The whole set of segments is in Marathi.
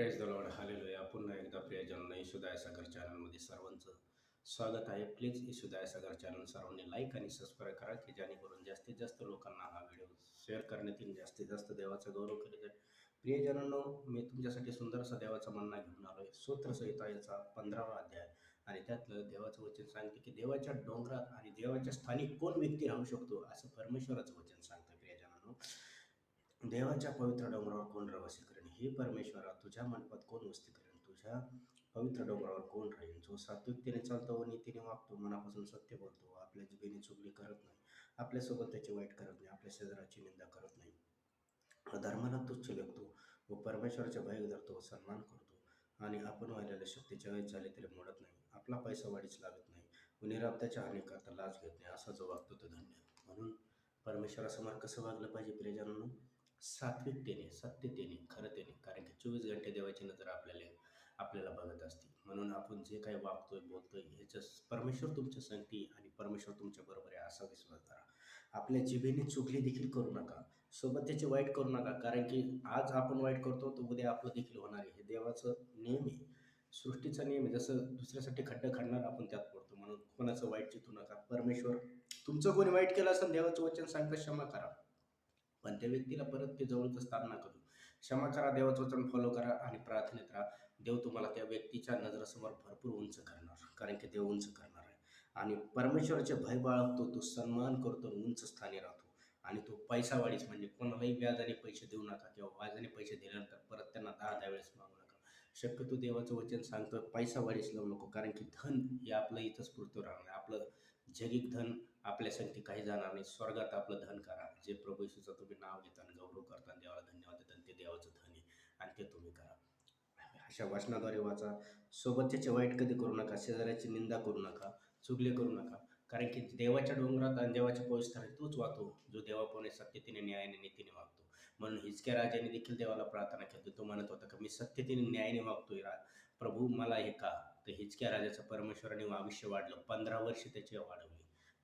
Praise the Lord hallelujah. पुन्हा एकदा प्रियजनांनो, येशूदाय सागर चॅनलमध्ये सर्वांचं स्वागत आहे. प्लीज येशूदाय सागर चॅनल सर्वांनी लाईक आणि सबस्क्राईब करा, की जेणेकरून जास्तीत जास्त लोकांना हा व्हिडिओ शेअर करण्यात येईल, जास्तीत जास्त देवाचा गौरव केला जाईल. प्रियजनांनो, मी तुमच्यासाठी सुंदरसा देवाचा म्हणणं घेऊन आलो आहे. स्तोत्रसंहिता याचा 15वा अध्याय आणि त्यातलं देवाचं वचन सांगते, की देवाच्या डोंगरात आणि देवाच्या स्थानी कोण व्यक्ती राहू शकतो, असं परमेश्वराचं वचन सांगतं. प्रियजनांनो, देवाच्या पवित्र डोंगरावर कोण रवासी करेन? हे परमेश्वरा, तुझ्या मंडपात कोण वस्ती करेन? तुझ्या पवित्र डोंगरावर कोण राहील? जो सात्विकतेने चालतो व नीतीने वागतो, मनापासून सत्य बोलतो, आपल्या जिभेने चुगली करत नाही, आपल्यासोबत त्याची वाईट करत नाही, आपल्या शेजाराची निंदा करत नाही, धर्माला तुच्छ लेखतो व परमेश्वराच्या भय धरतो व सन्मान करतो, आणि आपण वाहिलेल्या शक्तीच्या वेळेस झाले तरी मोडत नाही, आपला पैसा वाढीच लागत नाही व निरापत्याच्या हानी करता लाच घेत नाही, असा जो वागतो तो धन्य. म्हणून परमेश्वरासमोर कसं वागलं पाहिजे प्रियजनांनो? सात्विकतेने, सत्यतेने, खरतेने. कारण की 24 घंटे देवाची नजर आपल्याला बघत असते. म्हणून आपण जे काही वागतोय, बोलतोय, ह्याच्या परमेश्वर तुमच्या संगती आणि परमेश्वर तुमच्या बरोबर आहे असा विश्वास करा. आपल्या जिभेने चुगली देखील करू नका, सोबत त्याचे वाईट करू नका. कारण की आज आपण वाईट करतो तर उद्या आपलं देखील होणार आहे. हे देवाचं नियम आहे, सृष्टीचा नियम आहे. जसं दुसऱ्यासाठी खड्डं खणणार, आपण त्यात पडतो. म्हणून कोणाचं वाईट चितू नका. परमेश्वर तुमचं कोणी वाईट केलं असेल, देवाचं वचन सांगतं क्षमा करा, पण त्या व्यक्तीला परत ते जवळचं स्थान नका देऊ. क्षमा करा, देवाचं वचन फॉलो करा आणि प्रार्थनेत राहा. देव तुम्हाला त्या व्यक्तीच्या नजरेसमोर भरपूर उंच करणार, कारण की देव उंच करणार आहे. आणि परमेश्वराचे भय बाळगतो, तो सन्मान करतो, उंच स्थानी राहतो. आणि तो पैसावाढीच, म्हणजे कोणालाही व्याजाने पैसे देऊ नका, किंवा व्याजाने पैसे दिल्यानंतर परत त्यांना 10-10 वेळेस मागू नका. शक्यतो देवाचं वचन सांगतं, पैसावाढीच लावू नको, कारण की धन हे आपलं इथंच पुरतं राहणार आहे. आपलं जगिक धन आपल्यासाठी काही जाणार नाही. स्वर्गात आपलं धन करा. जे प्रभू येशूचं तुम्ही नाव घेता आणि गौरव करता आणि देवाला धन्यवाद देता, आणि ते देवाचं धन आहे आणि ते तुम्ही करा. अशा वचनाद्वारे वाचा. सोबतच्याचे वाईट कधी करू नका, शेजाऱ्याची निंदा करू नका, चुगले करू नका. कारण की देवाच्या डोंगरात आणि देवाच्या पवित्र तोच वाहतो, जो देवाप्रमाणे सत्यतेने, न्यायाने, नीतीने वागतो. म्हणून हिजकिया राजाने देखील देवाला प्रार्थना केली. तो म्हणत होता, की मी सत्यतेने, न्यायाने वागतोय, प्रभू मला हे का? तर हिजकिया राजाचं परमेश्वराने आयुष्य वाढलं, 15 वर्ष त्याची वाढवली.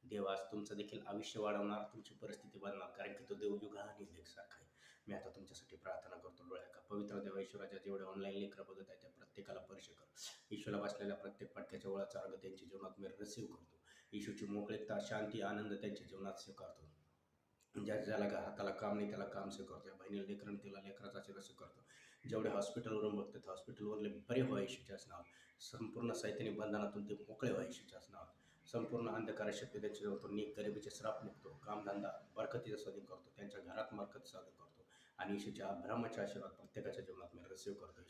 देव आज तुमचं देखील आयुष्य वाढवणार, तुमची परिस्थिती बदलणार, कारण की तो देव युगाने लेखसारखा आहे. मी आता तुमच्यासाठी प्रार्थना करतो. डोळ्या का पवित्र देवा, ईश्वराच्या जेवढे ऑनलाईन लेकरं बघत आहे त्या प्रत्येकाला परिचय कर. ईश्वराला बसलेल्या प्रत्येक पटक्याच्या ओळाचा अर्घ त्यांच्या जीवनात मी रिसीव्ह करतो. येशूची मोकळीकता, शांती, आनंद त्यांच्या जीवनात स्वीकारतो. ज्याला हाताला काम नाही त्याला काम स्वीकारतो. बहिणीला लेकरं, तिला लेकराचा आशीर्वाद स्वीकारतो. जेवढे हॉस्पिटलवरून बघतात, हॉस्पिटलवरले बरे व्हा येशूच्याच नावात. संपूर्ण सैतानी बंधनातून ते मोकळे व्हा येशूच्याच नावात. संपूर्ण अंधकार शक्ती त्यांच्या जवळ निघ, गरिबीचे श्राप निघतो, कामधंदा बरकतीचा स्वाधीन करतो, त्यांच्या घरात बरकत साधन करतो. आणि येशूच्या ब्रह्माच्या आशीर्वाद प्रत्येकाच्या जीवनात मी रिसीव्ह करतो.